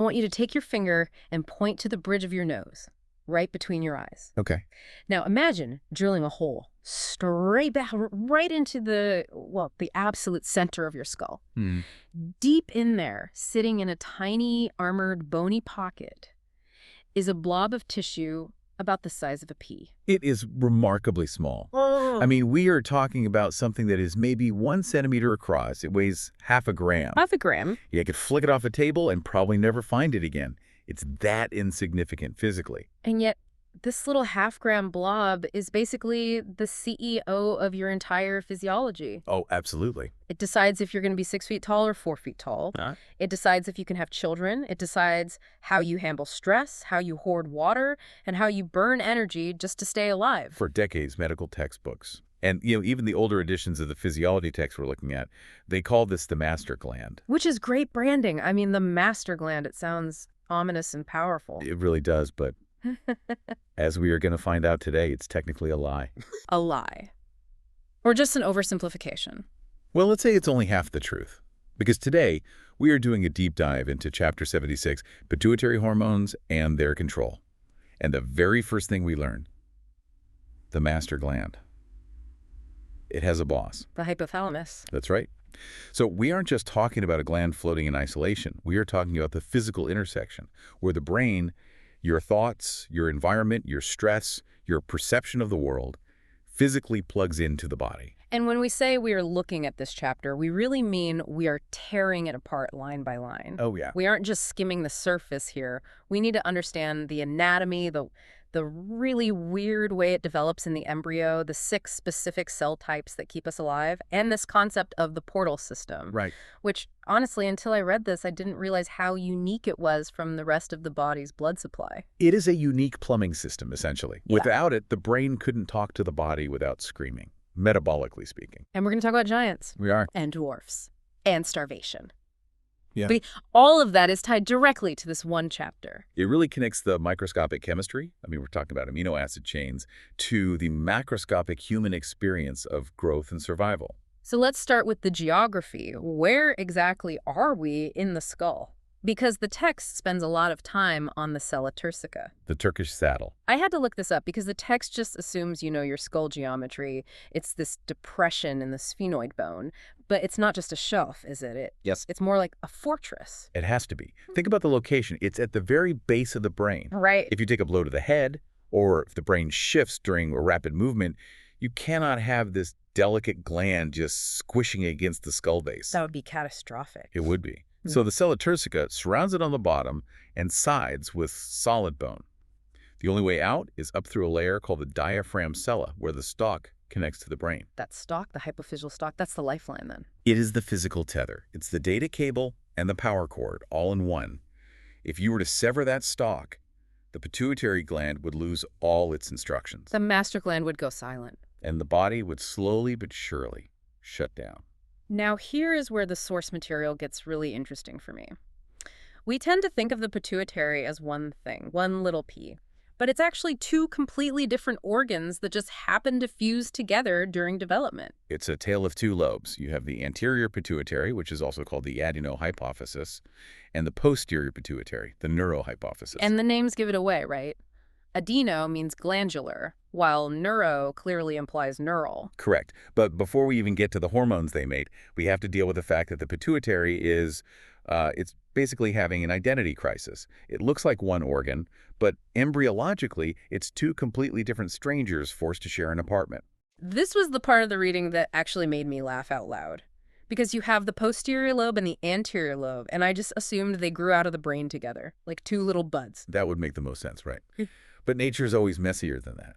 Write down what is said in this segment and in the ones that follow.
I want you to take your finger and point to the bridge of your nose, right between your eyes. Okay. Now imagine drilling a hole straight back, right into the absolute center of your skull. Hmm. Deep in there, sitting in a tiny, armored, bony pocket, is a blob of tissue about the size of a pea. It is remarkably small. Oh. I mean, we are talking about something that is maybe 1 centimeter across. It weighs half a gram. Half a gram. You could flick it off a table and probably never find it again. It's that insignificant physically. And yet, this little half-gram blob is basically the CEO of your entire physiology. Oh, absolutely. It decides if you're going to be 6 feet tall or 4 feet tall. It decides if you can have children. It decides how you handle stress, how you hoard water, and how you burn energy just to stay alive. For decades, medical textbooks, and even the older editions of the physiology text we're looking at, they call this the master gland. Which is great branding. I mean, the master gland, it sounds ominous and powerful. It really does, but as we are going to find out today, it's technically a lie. A lie. Or just an oversimplification. Well, let's say it's only half the truth. Because today, we are doing a deep dive into Chapter 76, pituitary hormones and their control. And the very first thing we learn, the master gland. It has a boss. The hypothalamus. That's right. So we aren't just talking about a gland floating in isolation. We are talking about the physical intersection, where the brain, your thoughts, your environment, your stress, your perception of the world physically plugs into the body. And when we say we are looking at this chapter, we really mean we are tearing it apart line by line. Oh, yeah. We aren't just skimming the surface here. We need to understand the anatomy, the really weird way it develops in the embryo, the 6 specific cell types that keep us alive, and this concept of the portal system. Right. Which, honestly, until I read this, I didn't realize how unique it was from the rest of the body's blood supply. It is a unique plumbing system, essentially. Yeah. Without it, the brain couldn't talk to the body without screaming, metabolically speaking. And we're going to talk about giants. We are. And dwarfs. And starvation. Yeah. But all of that is tied directly to this one chapter. It really connects the microscopic chemistry, I mean, we're talking about amino acid chains, to the macroscopic human experience of growth and survival. So let's start with the geography. Where exactly are we in the skull? Because the text spends a lot of time on the sella turcica. The Turkish saddle. I had to look this up because the text just assumes you know your skull geometry. It's this depression in the sphenoid bone. But it's not just a shelf, is it? Yes. It's more like a fortress. It has to be. Think about the location. It's at the very base of the brain. Right. If you take a blow to the head, or if the brain shifts during a rapid movement, you cannot have this delicate gland just squishing against the skull base. That would be catastrophic. It would be. So the sella turcica surrounds it on the bottom and sides with solid bone. The only way out is up through a layer called the diaphragm sella, where the stalk connects to the brain. That stalk, the hypophyseal stalk, that's the lifeline then. It is the physical tether. It's the data cable and the power cord all in one. If you were to sever that stalk, the pituitary gland would lose all its instructions. The master gland would go silent. And the body would slowly but surely shut down. Now here is where the source material gets really interesting for me. We tend to think of the pituitary as one thing, one little pea. But it's actually 2 completely different organs that just happen to fuse together during development. It's a tale of 2 lobes. You have the anterior pituitary, which is also called the adenohypophysis, and the posterior pituitary, the neurohypophysis. And the names give it away, right? Adeno means glandular, while neuro clearly implies neural. Correct. But before we even get to the hormones they make, we have to deal with the fact that the pituitary is, it's basically having an identity crisis. It looks like one organ, but embryologically, it's 2 completely different strangers forced to share an apartment. This was the part of the reading that actually made me laugh out loud. Because you have the posterior lobe and the anterior lobe, and I just assumed they grew out of the brain together, like 2 little buds. That would make the most sense, right? But nature is always messier than that.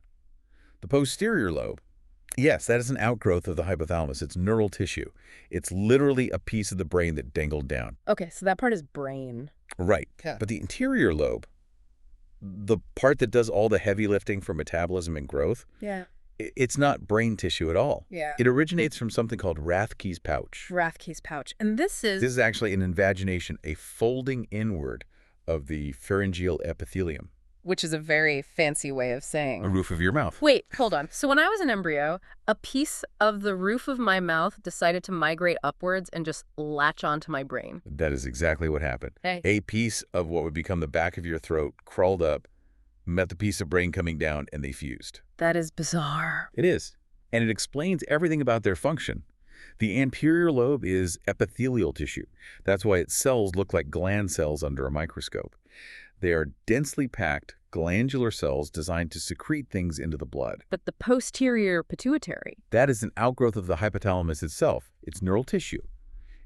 The posterior lobe, yes, that is an outgrowth of the hypothalamus. It's neural tissue. It's literally a piece of the brain that dangled down. Okay, so that part is brain. Right. Yeah. But the interior lobe, the part that does all the heavy lifting for metabolism and growth, Yeah. it's not brain tissue at all. Yeah. It originates from something called Rathke's pouch. Rathke's pouch. And this is actually an invagination, a folding inward of the pharyngeal epithelium. which is a very fancy way of A saying. roof of your mouth. Wait, hold on. So when I was an embryo, a piece of the roof of my mouth decided to migrate upwards and just latch onto my brain. That is exactly what happened. Hey. A piece of what would become the back of your throat crawled up, met the piece of brain coming down, and they fused. That is bizarre. It is. And it explains everything about their function. The anterior lobe is epithelial tissue. That's why its cells look like gland cells under a microscope. They are densely packed glandular cells designed to secrete things into the blood. But the posterior pituitary. That is an outgrowth of the hypothalamus itself. It's neural tissue.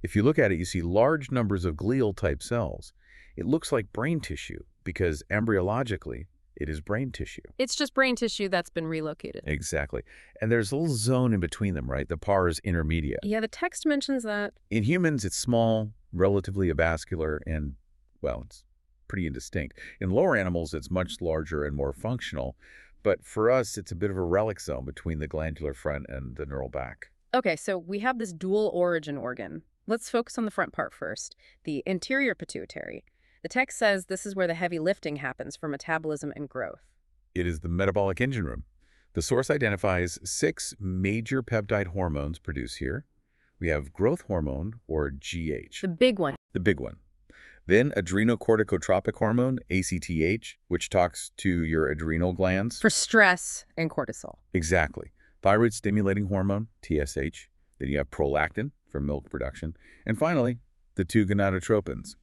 If you look at it, you see large numbers of glial-type cells. It looks like brain tissue because embryologically, it is brain tissue. It's just brain tissue that's been relocated. Exactly. And there's a little zone in between them, right? The pars intermedia. Yeah, the text mentions that. In humans, it's small, relatively avascular, and, well, it's pretty indistinct. In lower animals, it's much larger and more functional. But for us, it's a bit of a relic zone between the glandular front and the neural back. Okay, so we have this dual origin organ. Let's focus on the front part first, the anterior pituitary. The text says this is where the heavy lifting happens for metabolism and growth. It is the metabolic engine room. The source identifies 6 major peptide hormones produced here. We have growth hormone, or GH. The big one. The big one. Then adrenocorticotropic hormone, ACTH, which talks to your adrenal glands. For stress and cortisol. Exactly. Thyroid-stimulating hormone, TSH. Then you have prolactin for milk production. And finally, the 2 gonadotropins,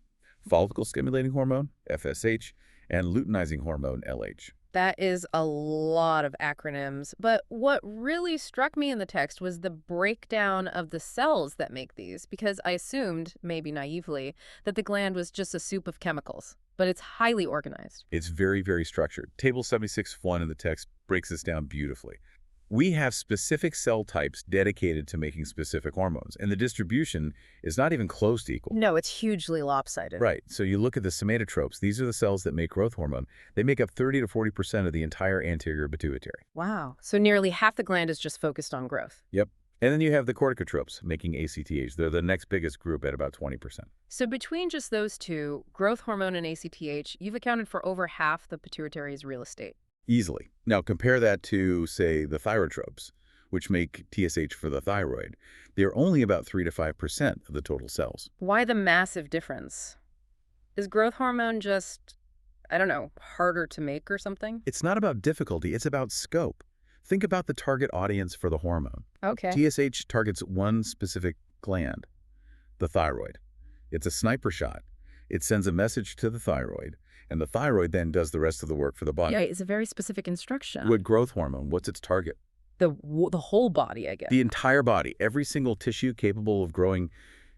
follicle-stimulating hormone, FSH, and luteinizing hormone, LH. That is a lot of acronyms, but what really struck me in the text was the breakdown of the cells that make these, because I assumed, maybe naively, that the gland was just a soup of chemicals, but it's highly organized. It's very, very structured. Table 76.1 in the text breaks this down beautifully. We have specific cell types dedicated to making specific hormones, and the distribution is not even close to equal. No, it's hugely lopsided. Right. So you look at the somatotropes. These are the cells that make growth hormone. They make up 30 to 40% of the entire anterior pituitary. Wow. So nearly half the gland is just focused on growth. Yep. And then you have the corticotropes making ACTH. They're the next biggest group at about 20%. So between just those two, growth hormone and ACTH, you've accounted for over half the pituitary's real estate. Easily. Now compare that to, say, the thyrotropes, which make TSH for the thyroid. They're only about 3 to 5% of the total cells. Why the massive difference? Is growth hormone just, I don't know, harder to make or something? It's not about difficulty, it's about scope. Think about the target audience for the hormone. Okay. TSH targets one specific gland, the thyroid. It's a sniper shot. It sends a message to the thyroid, and the thyroid then does the rest of the work for the body. Yeah, it's a very specific instruction. With growth hormone, what's its target? The whole body, I guess. The entire body. Every single tissue capable of growing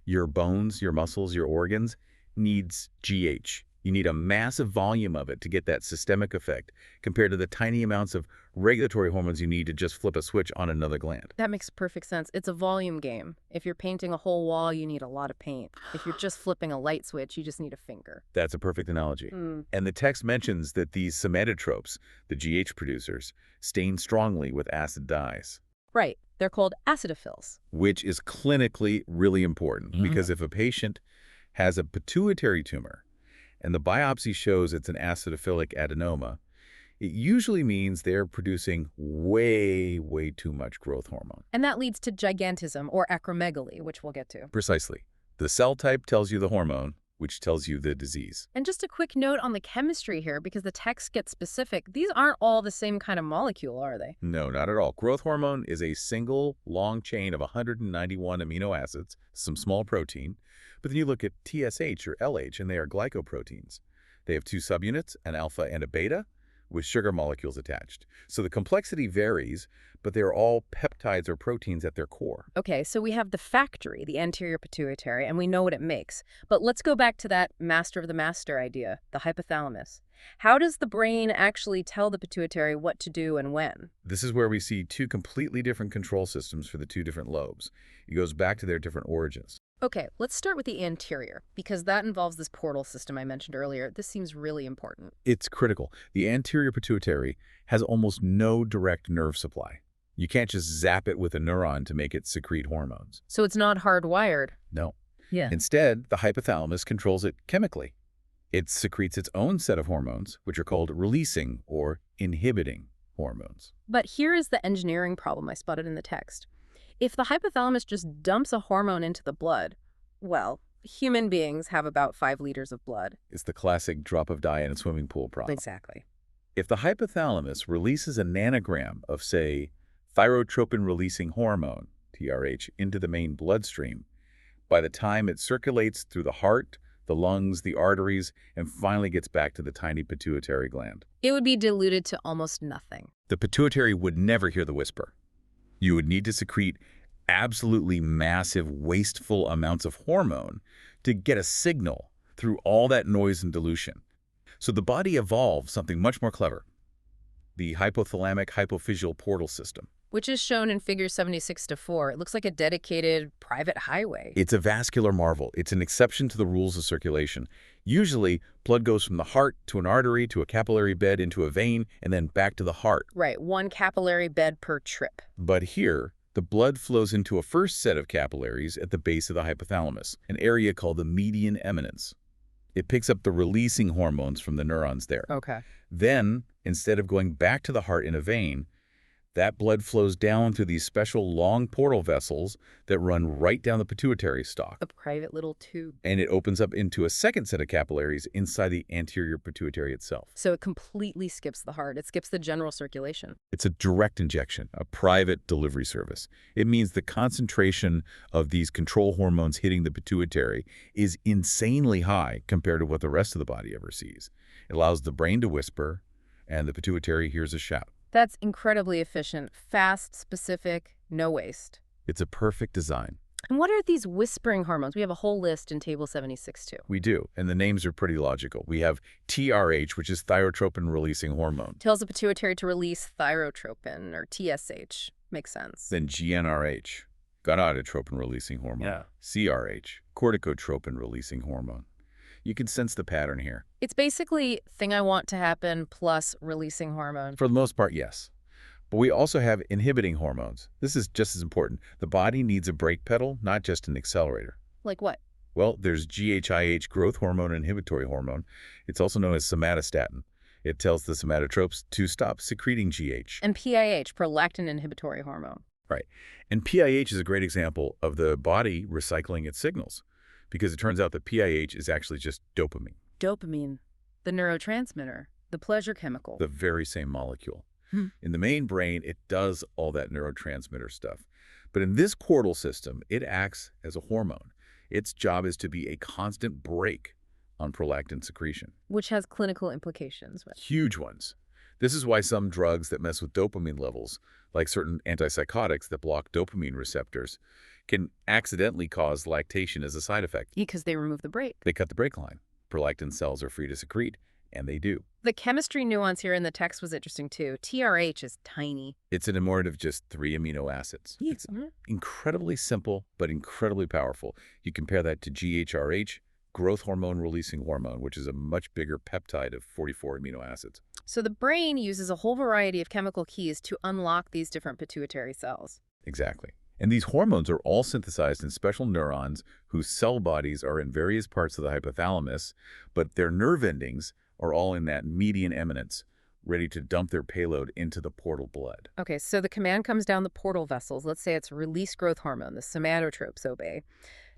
your bones, your muscles, your organs needs GH. You need a massive volume of it to get that systemic effect compared to the tiny amounts of regulatory hormones you need to just flip a switch on another gland. That makes perfect sense. It's a volume game. If you're painting a whole wall, you need a lot of paint. If you're just flipping a light switch, you just need a finger. That's a perfect analogy. And the text mentions that these somatotropes, the GH producers, stain strongly with acid dyes. Right. They're called acidophils. Which is clinically really important because if a patient has a pituitary tumor and the biopsy shows it's an acidophilic adenoma, it usually means they're producing way, way too much growth hormone. And that leads to gigantism or acromegaly, which we'll get to. Precisely. The cell type tells you the hormone, which tells you the disease. And just a quick note on the chemistry here, because the text gets specific. These aren't all the same kind of molecule, are they? No, not at all. Growth hormone is a single long chain of 191 amino acids, some small protein. But then you look at TSH or LH, and they are glycoproteins. They have 2 subunits, an alpha and a beta, with sugar molecules attached. So the complexity varies, but they're all peptides or proteins at their core. Okay, so we have the factory, the anterior pituitary, and we know what it makes. But let's go back to that master of the master idea, the hypothalamus. How does the brain actually tell the pituitary what to do and when? This is where we see 2 completely different control systems for the 2 different lobes. It goes back to their different origins. Okay, let's start with the anterior, because that involves this portal system I mentioned earlier. This seems really important. It's critical. The anterior pituitary has almost no direct nerve supply. You can't just zap it with a neuron to make it secrete hormones. So it's not hardwired. No. Yeah. Instead, the hypothalamus controls it chemically. It secretes its own set of hormones, which are called releasing or inhibiting hormones. But here is the engineering problem I spotted in the text. If the hypothalamus just dumps a hormone into the blood, well, human beings have about 5 liters of blood. It's the classic drop of dye in a swimming pool problem. Exactly. If the hypothalamus releases a nanogram of, say, thyrotropin-releasing hormone, TRH, into the main bloodstream, by the time it circulates through the heart, the lungs, the arteries, and finally gets back to the tiny pituitary gland, It would be diluted to almost nothing. the pituitary would never hear the whisper. You would need to secrete absolutely massive, wasteful amounts of hormone to get a signal through all that noise and dilution. So the body evolved something much more clever, the hypothalamic hypophyseal portal system. Which is shown in figure 76-4. It looks like a dedicated private highway. It's a vascular marvel. It's an exception to the rules of circulation. Usually, blood goes from the heart to an artery to a capillary bed into a vein and then back to the heart. Right, 1 capillary bed per trip. But here, the blood flows into a first set of capillaries at the base of the hypothalamus, an area called the median eminence. It picks up the releasing hormones from the neurons there. Okay. Then, instead of going back to the heart in a vein, that blood flows down through these special long portal vessels that run right down the pituitary stalk. A private little tube. And it opens up into a second set of capillaries inside the anterior pituitary itself. So it completely skips the heart. It skips the general circulation. It's a direct injection, a private delivery service. It means the concentration of these control hormones hitting the pituitary is insanely high compared to what the rest of the body ever sees. It allows the brain to whisper, and the pituitary hears a shout. That's incredibly efficient, fast, specific, no waste. It's a perfect design. And what are these whispering hormones? We have a whole list in table 76 too. We do, and the names are pretty logical. We have TRH, which is thyrotropin-releasing hormone. Tells the pituitary to release thyrotropin, or TSH. Makes sense. Then GnRH, gonadotropin-releasing hormone. Yeah. CRH, corticotropin-releasing hormone. You can sense the pattern here. It's basically thing I want to happen plus releasing hormone. For the most part, yes. But we also have inhibiting hormones. This is just as important. The body needs a brake pedal, not just an accelerator. Like what? Well, there's GHIH, growth hormone inhibitory hormone. It's also known as somatostatin. It tells the somatotropes to stop secreting GH. And PIH, prolactin inhibitory hormone. Right. And PIH is a great example of the body recycling its signals, because it turns out that PIH is actually just dopamine, Dopamine, the neurotransmitter, the pleasure chemical. the very same molecule. In the main brain, it does all that neurotransmitter stuff. But in this cortical system, it acts as a hormone. Its job is to be a constant brake on prolactin secretion. Which has clinical implications. Huge ones. This is why some drugs that mess with dopamine levels, like certain antipsychotics that block dopamine receptors, can accidentally cause lactation as a side effect. Because they remove the brake. They cut the brake line. Prolactin cells are free to secrete, and they do. The chemistry nuance here in the text was interesting too. TRH is tiny. It's an amide of just 3 amino acids. It's incredibly simple, but incredibly powerful. You compare that to GHRH, growth hormone releasing hormone, which is a much bigger peptide of 44 amino acids. So the brain uses a whole variety of chemical keys to unlock these different pituitary cells. Exactly. And these hormones are all synthesized in special neurons whose cell bodies are in various parts of the hypothalamus, but their nerve endings are all in that median eminence, ready to dump their payload into the portal blood. Okay, so the command comes down the portal vessels. Let's say it's release growth hormone, the somatotropes obey.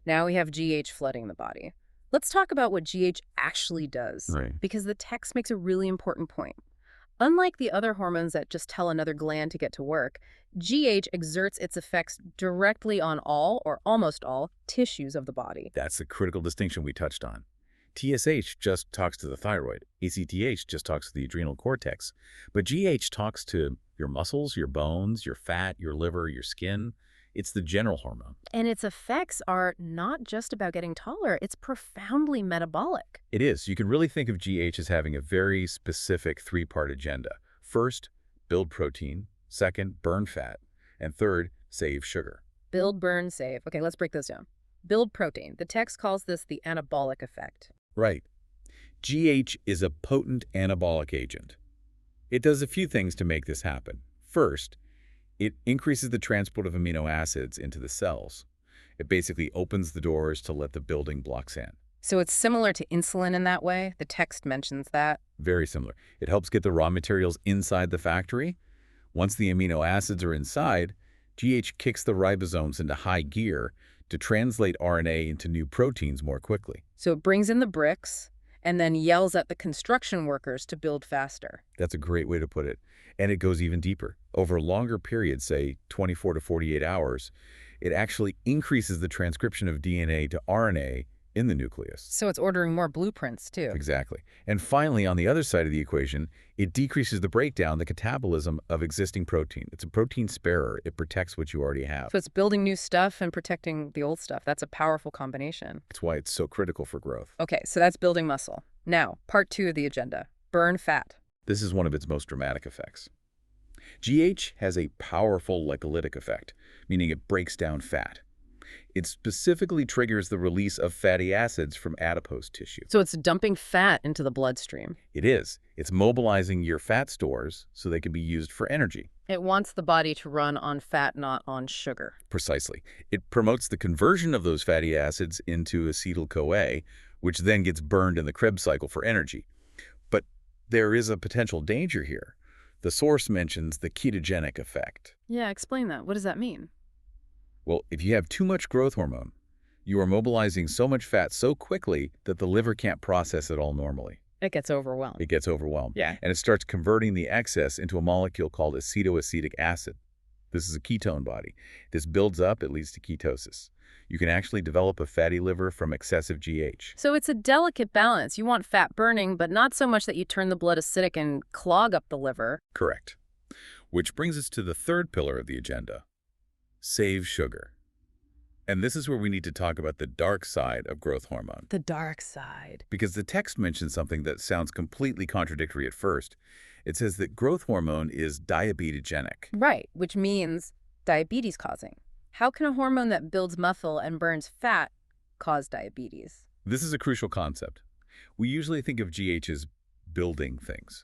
Now we have GH flooding the body. Let's talk about what GH actually does, because the text makes a really important point. Unlike the other hormones that just tell another gland to get to work, GH exerts its effects directly on all, or almost all, tissues of the body. That's the critical distinction we touched on. TSH just talks to the thyroid. ACTH just talks to the adrenal cortex. But GH talks to your muscles, your bones, your fat, your liver, your skin. It's the general hormone. And its effects are not just about getting taller, it's profoundly metabolic. It is. You can really think of GH as having a very specific 3-part agenda. First, build protein. Second, burn fat. And third, save sugar. Build, burn, save. Okay, let's break those down. Build protein. The text calls this the anabolic effect. Right. GH is a potent anabolic agent. It does a few things to make this happen. First, it increases the transport of amino acids into the cells. It basically opens the doors to let the building blocks in. So it's similar to insulin in that way? The text mentions that. Very similar. It helps get the raw materials inside the factory. Once the amino acids are inside, GH kicks the ribosomes into high gear to translate RNA into new proteins more quickly. So it brings in the bricks and then yells at the construction workers to build faster. That's a great way to put it. And it goes even deeper. Over longer periods, say 24 to 48 hours, it actually increases the transcription of DNA to RNA in the nucleus. So it's ordering more blueprints, too. Exactly. And finally, on the other side of the equation, it decreases the breakdown, the catabolism of existing protein. It's a protein sparer. It protects what you already have. So it's building new stuff and protecting the old stuff. That's a powerful combination. That's why it's so critical for growth. Okay, so that's building muscle. Now, part 2 of the agenda, burn fat. This is one of its most dramatic effects. GH has a powerful glycolytic effect, meaning it breaks down fat. It specifically triggers the release of fatty acids from adipose tissue. So it's dumping fat into the bloodstream. It is. It's mobilizing your fat stores so they can be used for energy. It wants the body to run on fat, not on sugar. Precisely. It promotes the conversion of those fatty acids into acetyl-CoA, which then gets burned in the Krebs cycle for energy. But there is a potential danger here. The source mentions the ketogenic effect. Yeah, explain that. What does that mean? Well, if you have too much growth hormone, you are mobilizing so much fat so quickly that the liver can't process it all normally. It gets overwhelmed. It gets overwhelmed. Yeah. And it starts converting the excess into a molecule called acetoacetic acid. This is a ketone body. This builds up, it leads to ketosis. You can actually develop a fatty liver from excessive GH. So it's a delicate balance. You want fat burning, but not so much that you turn the blood acidic and clog up the liver. Correct. Which brings us to the third pillar of the agenda. Save sugar. And this is where we need to talk about the dark side of growth hormone. The dark side. Because the text mentions something that sounds completely contradictory at first. It says that growth hormone is diabetogenic. Right, which means diabetes causing. How can a hormone that builds muscle and burns fat cause diabetes? This is a crucial concept. We usually think of GH as building things.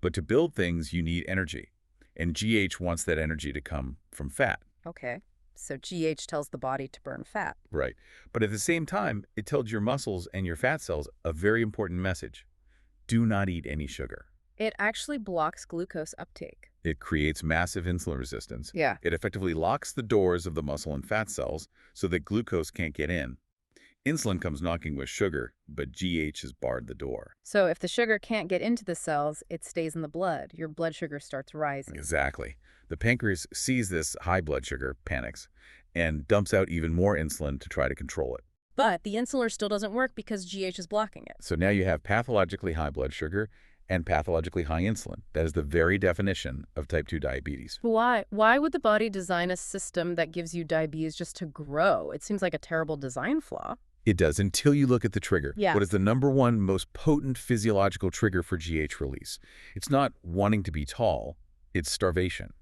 But to build things, you need energy. And GH wants that energy to come from fat. Okay, so GH tells the body to burn fat. Right. But at the same time, it tells your muscles and your fat cells a very important message. Do not eat any sugar. It actually blocks glucose uptake. It creates massive insulin resistance. Yeah. It effectively locks the doors of the muscle and fat cells so that glucose can't get in. Insulin comes knocking with sugar, but GH has barred the door. So if the sugar can't get into the cells, it stays in the blood. Your blood sugar starts rising. Exactly. The pancreas sees this high blood sugar, panics, and dumps out even more insulin to try to control it. But the insular still doesn't work because GH is blocking it. So now you have pathologically high blood sugar and pathologically high insulin. That is the very definition of type 2 diabetes. Why? Why would the body design a system that gives you diabetes just to grow? It seems like a terrible design flaw. It does, until you look at the trigger. Yeah. What is the #1 most potent physiological trigger for GH release? It's not wanting to be tall, it's starvation.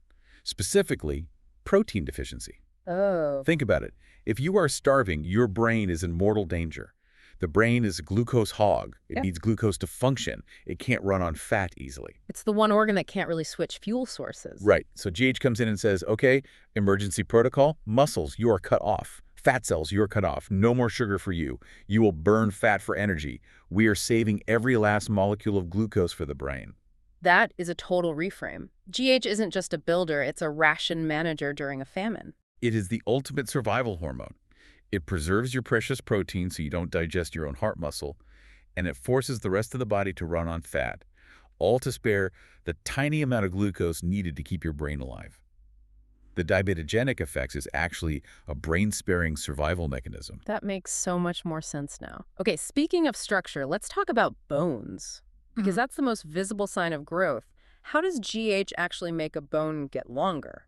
Specifically, protein deficiency. Oh. Think about it. If you are starving, your brain is in mortal danger. The brain is a glucose hog. It needs glucose to function. It can't run on fat easily. It's the one organ that can't really switch fuel sources. Right. So GH comes in and says, okay, emergency protocol, muscles, you are cut off. Fat cells, you're cut off. No more sugar for you. You will burn fat for energy. We are saving every last molecule of glucose for the brain. That is a total reframe. GH isn't just a builder, it's a ration manager during a famine. It is the ultimate survival hormone. It preserves your precious protein so you don't digest your own heart muscle, and it forces the rest of the body to run on fat, all to spare the tiny amount of glucose needed to keep your brain alive. The diabetogenic effects is actually a brain-sparing survival mechanism. That makes so much more sense now. Okay, speaking of structure, let's talk about bones, because that's the most visible sign of growth. How does GH actually make a bone get longer?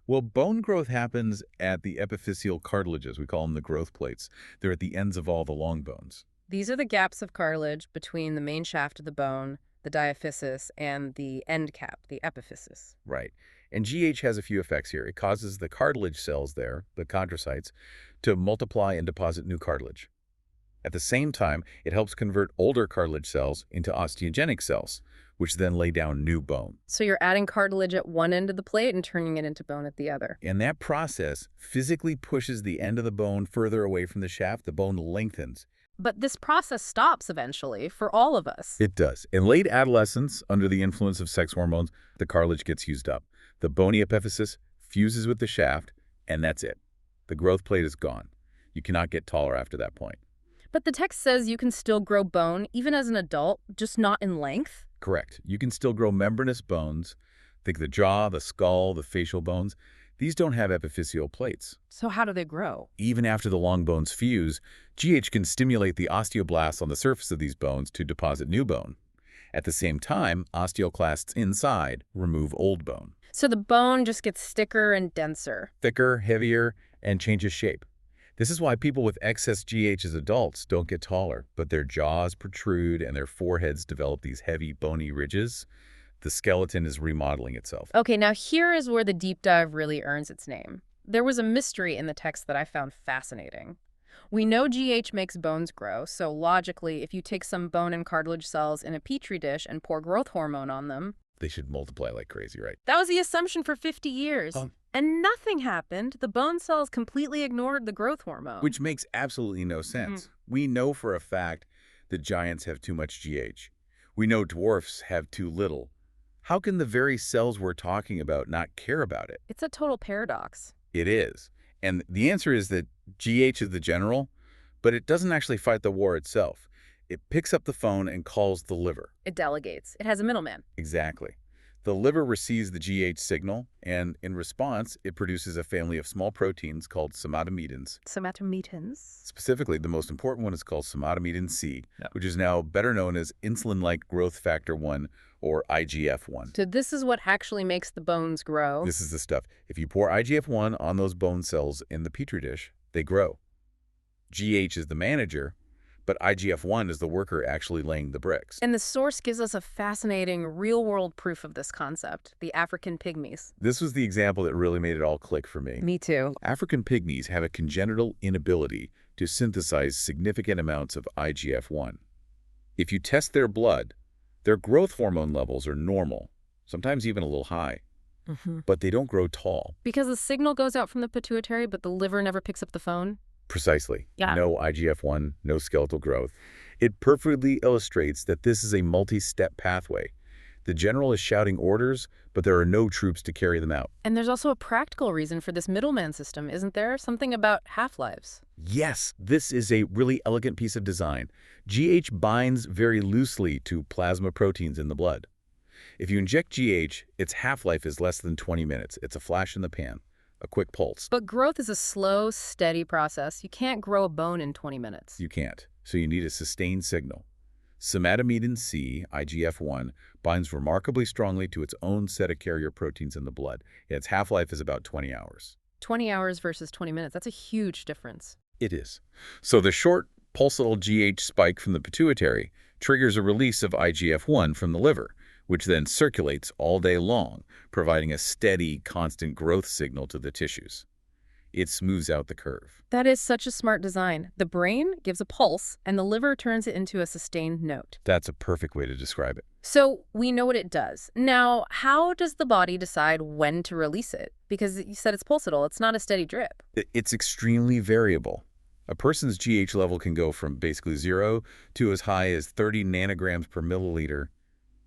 Well, bone growth happens at the epiphyseal cartilages. We call them the growth plates. They're at the ends of all the long bones. These are the gaps of cartilage between the main shaft of the bone, the diaphysis, and the end cap, the epiphysis. Right. And GH has a few effects here. It causes the cartilage cells there, the chondrocytes, to multiply and deposit new cartilage. At the same time, it helps convert older cartilage cells into osteogenic cells, which then lay down new bone. So you're adding cartilage at one end of the plate and turning it into bone at the other. And that process physically pushes the end of the bone further away from the shaft. The bone lengthens. But this process stops eventually for all of us. It does. In late adolescence, under the influence of sex hormones, the cartilage gets used up. The bony epiphysis fuses with the shaft, and that's it. The growth plate is gone. You cannot get taller after that point. But the text says you can still grow bone even as an adult, just not in length. Correct. You can still grow membranous bones. Think the jaw, the skull, the facial bones. These don't have epiphyseal plates. So how do they grow? Even after the long bones fuse, GH can stimulate the osteoblasts on the surface of these bones to deposit new bone. At the same time, osteoclasts inside remove old bone. So the bone just gets thicker and denser. Thicker, heavier, and changes shape. This is why people with excess GH as adults don't get taller, but their jaws protrude and their foreheads develop these heavy, bony ridges. The skeleton is remodeling itself. Okay, now here is where the deep dive really earns its name. There was a mystery in the text that I found fascinating. We know GH makes bones grow, so logically, if you take some bone and cartilage cells in a petri dish and pour growth hormone on them, They should multiply like crazy, right? that was the assumption for 50 years. And nothing happened. The bone cells completely ignored the growth hormone. Which makes absolutely no sense. We know for a fact that giants have too much GH. We know dwarfs have too little. How can the very cells we're talking about not care about it? It's a total paradox. It is. And the answer is that GH is the general, but it doesn't actually fight the war itself. It picks up the phone and calls the liver. It delegates. It has a middleman. Exactly. The liver receives the GH signal, and in response, it produces a family of small proteins called somatomedins. Somatomedins. Specifically, the most important one is called somatomedin C, which is now better known as insulin-like growth factor 1, or IGF-1. So this is what actually makes the bones grow. This is the stuff. If you pour IGF-1 on those bone cells in the petri dish, they grow. GH is the manager, but IGF-1 is the worker actually laying the bricks. And the source gives us a fascinating real-world proof of this concept, the African pygmies. This was the example that really made it all click for me. Me too. African pygmies have a congenital inability to synthesize significant amounts of IGF-1. If you test their blood, their growth hormone levels are normal, sometimes even a little high, but they don't grow tall. Because the signal goes out from the pituitary, but the liver never picks up the phone? Precisely. Yeah. No IGF-1, no skeletal growth. It perfectly illustrates that this is a multi-step pathway. The general is shouting orders, but there are no troops to carry them out. And there's also a practical reason for this middleman system, isn't there? Something about half-lives. Yes, this is a really elegant piece of design. GH binds very loosely to plasma proteins in the blood. If you inject GH, its half-life is less than 20 minutes. It's a flash in the pan, a quick pulse. But growth is a slow, steady process. You can't grow a bone in 20 minutes. You can't, so you need a sustained signal. Somatomedin C, IGF-1, binds remarkably strongly to its own set of carrier proteins in the blood. Its half-life is about 20 hours. 20 hours versus 20 minutes. That's a huge difference. It is. So the short pulsatile GH spike from the pituitary triggers a release of IGF-1 from the liver, which then circulates all day long, providing a steady, constant growth signal to the tissues. It smooths out the curve. That is such a smart design. The brain gives a pulse, and the liver turns it into a sustained note. That's a perfect way to describe it. So we know what it does. Now, how does the body decide when to release it? Because you said it's pulsatile. It's not a steady drip. It's extremely variable. A person's GH level can go from basically 0 to as high as 30 nanograms per milliliter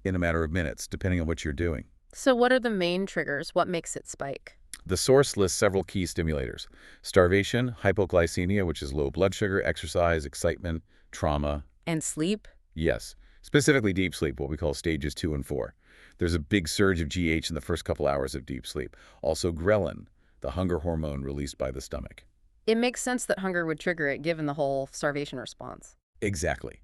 in a matter of minutes, depending on what you're doing. So what are the main triggers? What makes it spike? The source lists several key stimulators: starvation, hypoglycemia, which is low blood sugar, exercise, excitement, trauma. And sleep? Yes, specifically deep sleep, what we call stages 2 and 4. There's a big surge of GH in the first couple hours of deep sleep. Also ghrelin, the hunger hormone released by the stomach. It makes sense that hunger would trigger it, given the whole starvation response. Exactly.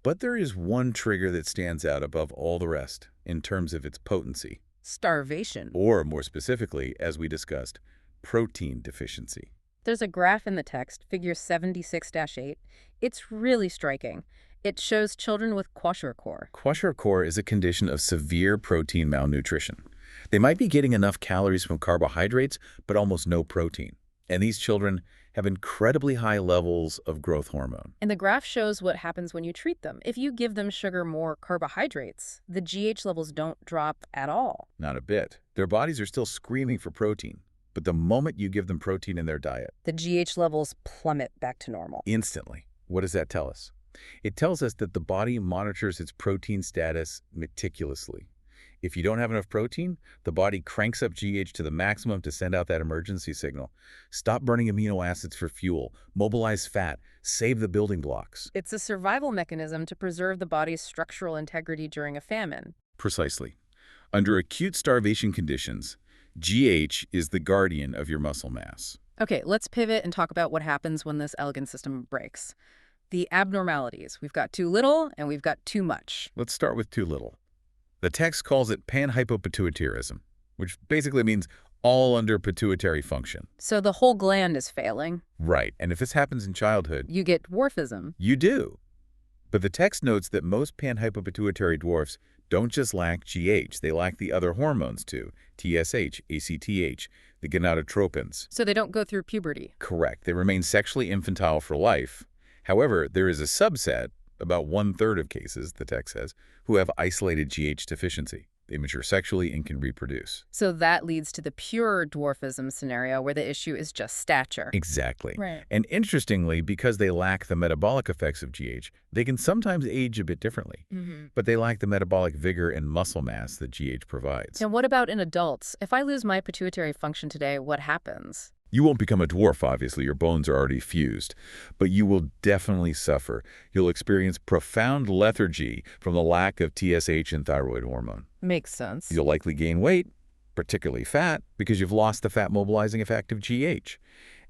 But there is one trigger that stands out above all the rest in terms of its potency. Starvation. Or, more specifically, as we discussed, protein deficiency. There's a graph in the text, figure 76-8. It's really striking. It shows children with kwashiorkor. Kwashiorkor is a condition of severe protein malnutrition. They might be getting enough calories from carbohydrates, but almost no protein. And these children have incredibly high levels of growth hormone. And the graph shows what happens when you treat them. If you give them sugar, more carbohydrates, the GH levels don't drop at all. Not a bit. Their bodies are still screaming for protein. But the moment you give them protein in their diet, The GH levels plummet back to normal. instantly. What does that tell us? It tells us that the body monitors its protein status meticulously. If you don't have enough protein, the body cranks up GH to the maximum to send out that emergency signal. Stop burning amino acids for fuel, mobilize fat, save the building blocks. It's a survival mechanism to preserve the body's structural integrity during a famine. Precisely. Under acute starvation conditions, GH is the guardian of your muscle mass. Okay, let's pivot and talk about what happens when this elegant system breaks. The abnormalities. We've got too little and we've got too much. Let's start with too little. The text calls it panhypopituitarism, which basically means all under pituitary function. So the whole gland is failing. Right, and if this happens in childhood, You get dwarfism. you do. But the text notes that most panhypopituitary dwarfs don't just lack GH, they lack the other hormones too, TSH, ACTH, the gonadotropins. So they don't go through puberty. Correct, they remain sexually infantile for life. However, there is a subset, about 1/3 of cases, the text says, who have isolated GH deficiency. They mature sexually and can reproduce. So that leads to the pure dwarfism scenario where the issue is just stature. Exactly. Right. And interestingly, because they lack the metabolic effects of GH, they can sometimes age a bit differently. But they lack the metabolic vigor and muscle mass that GH provides. And what about in adults? If I lose my pituitary function today, what happens? You won't become a dwarf, obviously. Your bones are already fused. But you will definitely suffer. You'll experience profound lethargy from the lack of TSH and thyroid hormone. Makes sense. You'll likely gain weight, particularly fat, because you've lost the fat-mobilizing effect of GH.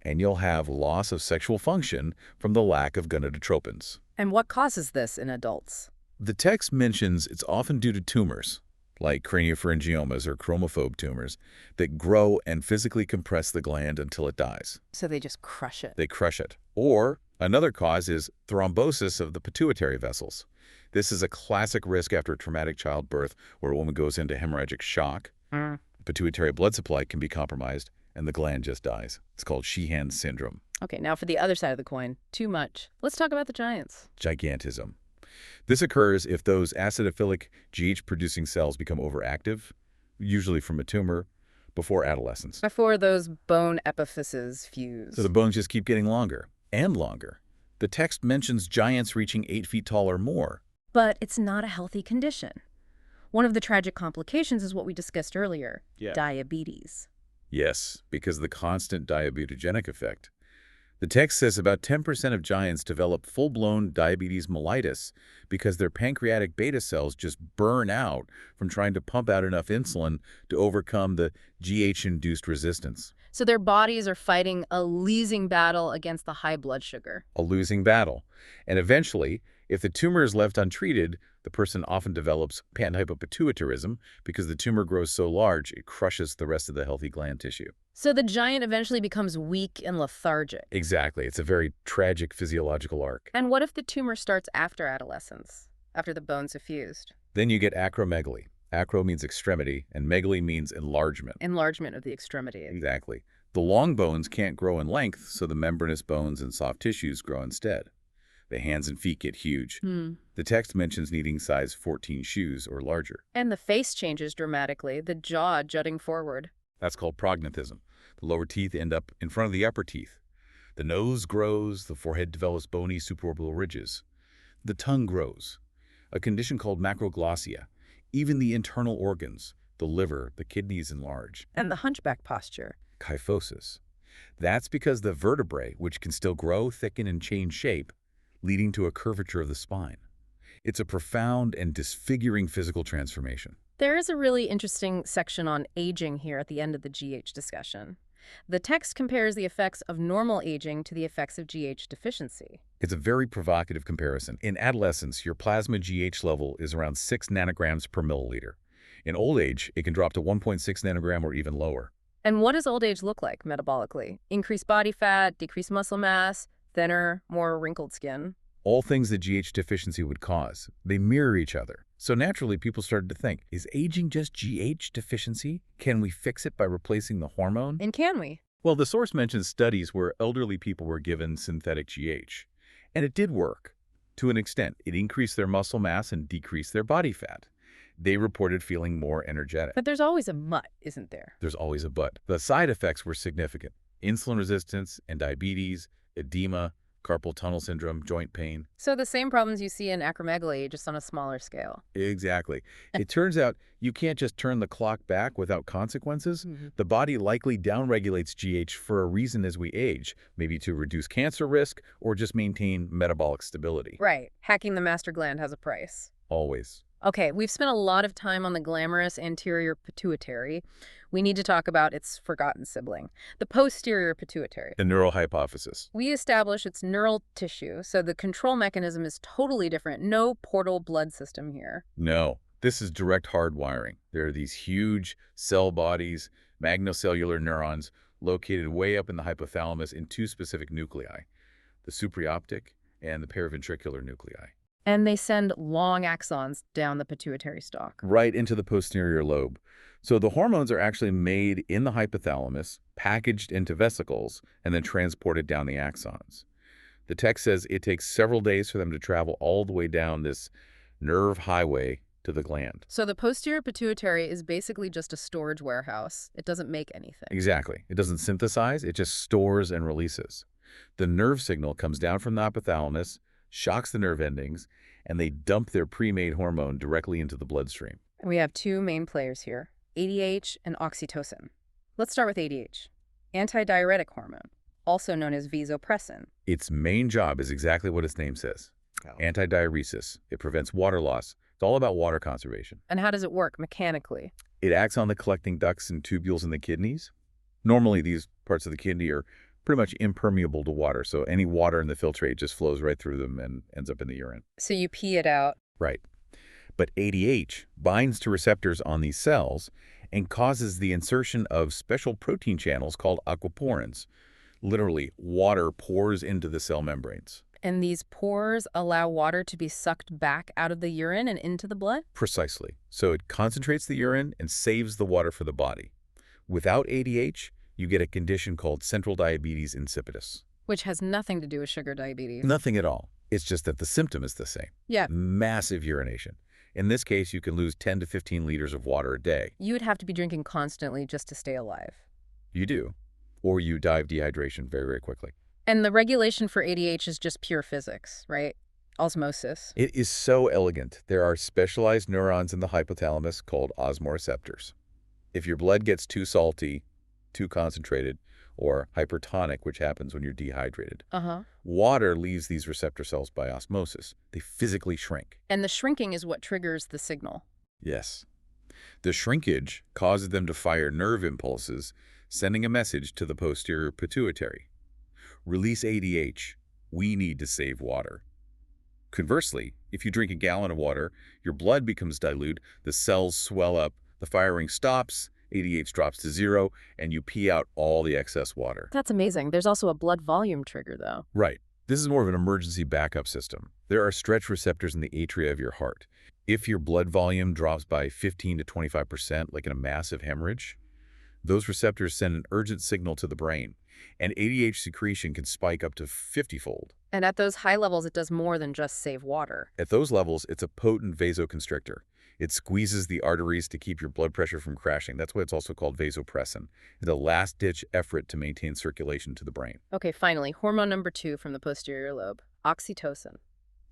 And you'll have loss of sexual function from the lack of gonadotropins. And what causes this in adults? The text mentions it's often due to tumors, like craniopharyngiomas or chromophobe tumors, that grow and physically compress the gland until it dies. So they just crush it. They crush it. Or another cause is thrombosis of the pituitary vessels. This is a classic risk after a traumatic childbirth where a woman goes into hemorrhagic shock. The pituitary blood supply can be compromised and the gland just dies. It's called Sheehan syndrome. Okay, now for the other side of the coin, too much. Let's talk about the giants. Gigantism. This occurs if those acidophilic GH-producing cells become overactive, usually from a tumor, before adolescence. Before those bone epiphyses fuse. So the bones just keep getting longer and longer. The text mentions giants reaching 8 feet tall or more. But it's not a healthy condition. One of the tragic complications is what we discussed earlier, diabetes. Yes, because of the constant diabetogenic effect. The text says about 10% of giants develop full-blown diabetes mellitus because their pancreatic beta cells just burn out from trying to pump out enough insulin to overcome the GH-induced resistance. So their bodies are fighting a losing battle against the high blood sugar. A losing battle. And eventually, if the tumor is left untreated, the person often develops panhypopituitarism because the tumor grows so large it crushes the rest of the healthy gland tissue. So the giant eventually becomes weak and lethargic. Exactly. It's a very tragic physiological arc. And what if the tumor starts after adolescence, after the bones have fused? Then you get acromegaly. Acro means extremity, and megaly means enlargement. Enlargement of the extremity. Exactly. The long bones can't grow in length, so the membranous bones and soft tissues grow instead. The hands and feet get huge. The text mentions needing size 14 shoes or larger. And the face changes dramatically, the jaw jutting forward. That's called prognathism. The lower teeth end up in front of the upper teeth. The nose grows, the forehead develops bony supraorbital ridges. The tongue grows, a condition called macroglossia. Even the internal organs, the liver, the kidneys enlarge. And the hunchback posture. Kyphosis. That's because the vertebrae, which can still grow, thicken, and change shape, leading to a curvature of the spine. It's a profound and disfiguring physical transformation. There is a really interesting section on aging here at the end of the GH discussion. The text compares the effects of normal aging to the effects of GH deficiency. It's a very provocative comparison. In adolescence, your plasma GH level is around 6 nanograms per milliliter. In old age, it can drop to 1.6 nanogram or even lower. And what does old age look like metabolically? Increased body fat, decreased muscle mass, thinner, more wrinkled skin. All things that GH deficiency would cause. They mirror each other. So naturally, people started to think, is aging just GH deficiency? Can we fix it by replacing the hormone? And can we? Well, the source mentions studies where elderly people were given synthetic GH. And it did work. To an extent, it increased their muscle mass and decreased their body fat. They reported feeling more energetic. But there's always a but, isn't there? There's always a but. The side effects were significant. Insulin resistance and diabetes, edema, carpal tunnel syndrome, joint pain. So the same problems you see in acromegaly, just on a smaller scale. Exactly. It turns out you can't just turn the clock back without consequences. The body likely downregulates GH for a reason as we age, maybe to reduce cancer risk or just maintain metabolic stability. Right. Hacking the master gland has a price. Always. Okay, we've spent a lot of time on the glamorous anterior pituitary. We need to talk about its forgotten sibling, the posterior pituitary. The neural hypophysis. We establish its neural tissue, so the control mechanism is totally different. No portal blood system here. No, this is direct hardwiring. There are these huge cell bodies, magnocellular neurons, located way up in the hypothalamus in two specific nuclei, the supraoptic and the paraventricular nuclei. And they send long axons down the pituitary stalk. Right into the posterior lobe. So the hormones are actually made in the hypothalamus, packaged into vesicles, and then transported down the axons. The text says it takes several days for them to travel all the way down this nerve highway to the gland. So the posterior pituitary is basically just a storage warehouse. It doesn't make anything. Exactly. It doesn't synthesize, it just stores and releases. The nerve signal comes down from the hypothalamus, shocks the nerve endings, and they dump their pre-made hormone directly into the bloodstream. We have two main players here, ADH and oxytocin. Let's start with ADH, antidiuretic hormone, also known as vasopressin. Its main job is exactly what its name says, antidiuresis. It prevents water loss. It's all about water conservation. And how does it work mechanically? It acts on the collecting ducts and tubules in the kidneys. Normally, these parts of the kidney are pretty much impermeable to water, so any water in the filtrate just flows right through them and ends up in the urine. So you pee it out. Right. But ADH binds to receptors on these cells and causes the insertion of special protein channels called aquaporins. Literally, water pours into the cell membranes. And these pores allow water to be sucked back out of the urine and into the blood? Precisely. So it concentrates the urine and saves the water for the body. Without ADH, you get a condition called central diabetes insipidus. Which has nothing to do with sugar diabetes. Nothing at all. It's just that the symptom is the same. Yeah. Massive urination. In this case, you can lose 10 to 15 liters of water a day. You would have to be drinking constantly just to stay alive. You do. Or you die of dehydration very, very quickly. And the regulation for ADH is just pure physics, right? Osmosis. It is so elegant. There are specialized neurons in the hypothalamus called osmoreceptors. If your blood gets too salty, too concentrated, or hypertonic, which happens when you're dehydrated, water leaves these receptor cells by osmosis. They physically shrink. And the shrinking is what triggers the signal. Yes. The shrinkage causes them to fire nerve impulses, sending a message to the posterior pituitary. Release ADH. We need to save water. Conversely, if you drink a gallon of water, your blood becomes dilute, the cells swell up, the firing stops, ADH drops to zero, and you pee out all the excess water. That's amazing. There's also a blood volume trigger, though. Right. This is more of an emergency backup system. There are stretch receptors in the atria of your heart. If your blood volume drops by 15 to 25%, like in a massive hemorrhage, those receptors send an urgent signal to the brain, and ADH secretion can spike up to 50-fold. And at those high levels, it does more than just save water. At those levels, it's a potent vasoconstrictor. It squeezes the arteries to keep your blood pressure from crashing. That's why it's also called vasopressin. It's a last-ditch effort to maintain circulation to the brain. Okay, finally, hormone number 2 from the posterior lobe, oxytocin.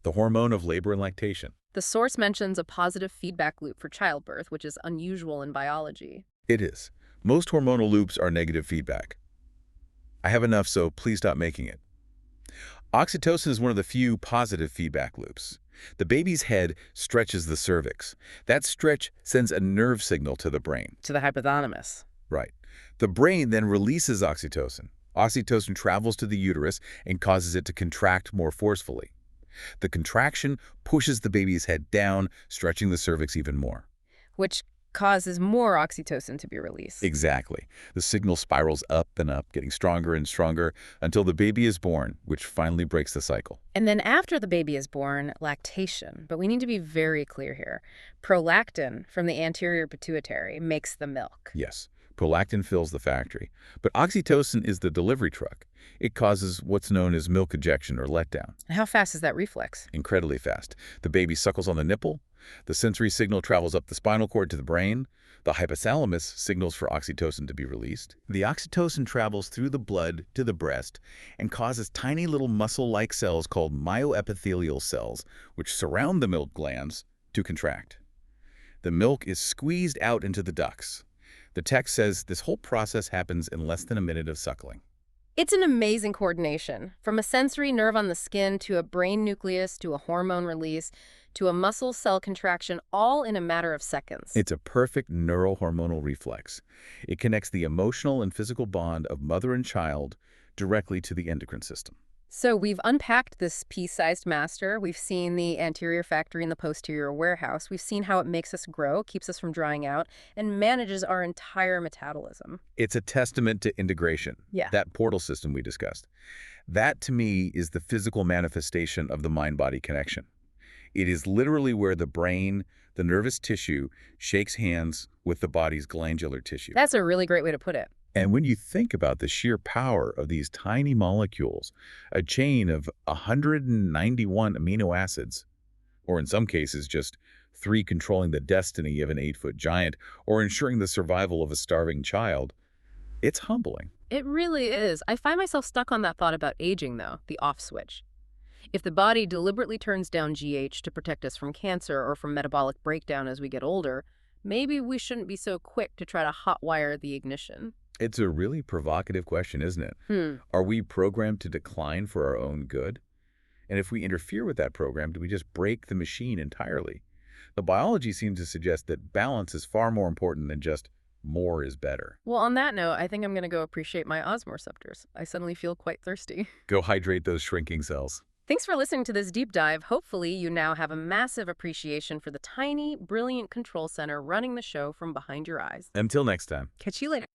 The hormone of labor and lactation. The source mentions a positive feedback loop for childbirth, which is unusual in biology. It is. Most hormonal loops are negative feedback. I have enough, so please stop making it. Oxytocin is one of the few positive feedback loops. The baby's head stretches the cervix. That stretch sends a nerve signal to the brain. To the hypothalamus. Right. The brain then releases oxytocin. Oxytocin travels to the uterus and causes it to contract more forcefully. The contraction pushes the baby's head down, stretching the cervix even more. Which causes more oxytocin to be released. Exactly. The signal spirals up and up, getting stronger and stronger until the baby is born, which finally breaks the cycle. And then after the baby is born, lactation. But we need to be very clear here. Prolactin from the anterior pituitary makes the milk. Yes, prolactin fills the factory. But oxytocin is the delivery truck. It causes what's known as milk ejection or letdown. And how fast is that reflex? Incredibly fast. The baby suckles on the nipple. The sensory signal travels up the spinal cord to the brain. The hypothalamus signals for oxytocin to be released. The oxytocin travels through the blood to the breast and causes tiny little muscle-like cells called myoepithelial cells, which surround the milk glands, to contract. The milk is squeezed out into the ducts. The text says this whole process happens in less than a minute of suckling. It's an amazing coordination, from a sensory nerve on the skin to a brain nucleus to a hormone release to a muscle cell contraction, all in a matter of seconds. It's a perfect neurohormonal reflex. It connects the emotional and physical bond of mother and child directly to the endocrine system. So we've unpacked this pea-sized master. We've seen the anterior factory and the posterior warehouse. We've seen how it makes us grow, keeps us from drying out, and manages our entire metabolism. It's a testament to integration, Yeah. that portal system we discussed. That, to me, is the physical manifestation of the mind-body connection. It is literally where the brain, the nervous tissue, shakes hands with the body's glandular tissue. That's a really great way to put it. And when you think about the sheer power of these tiny molecules, a chain of 191 amino acids, or in some cases just 3 controlling the destiny of an 8-foot giant or ensuring the survival of a starving child, it's humbling. It really is. I find myself stuck on that thought about aging, though, the off switch. If the body deliberately turns down GH to protect us from cancer or from metabolic breakdown as we get older, maybe we shouldn't be so quick to try to hotwire the ignition. It's a really provocative question, isn't it? Are we programmed to decline for our own good? And if we interfere with that program, do we just break the machine entirely? The biology seems to suggest that balance is far more important than just more is better. Well, on that note, I think I'm going to go appreciate my osmoreceptors. I suddenly feel quite thirsty. Go hydrate those shrinking cells. Thanks for listening to this deep dive. Hopefully, you now have a massive appreciation for the tiny, brilliant control center running the show from behind your eyes. Until next time. Catch you later.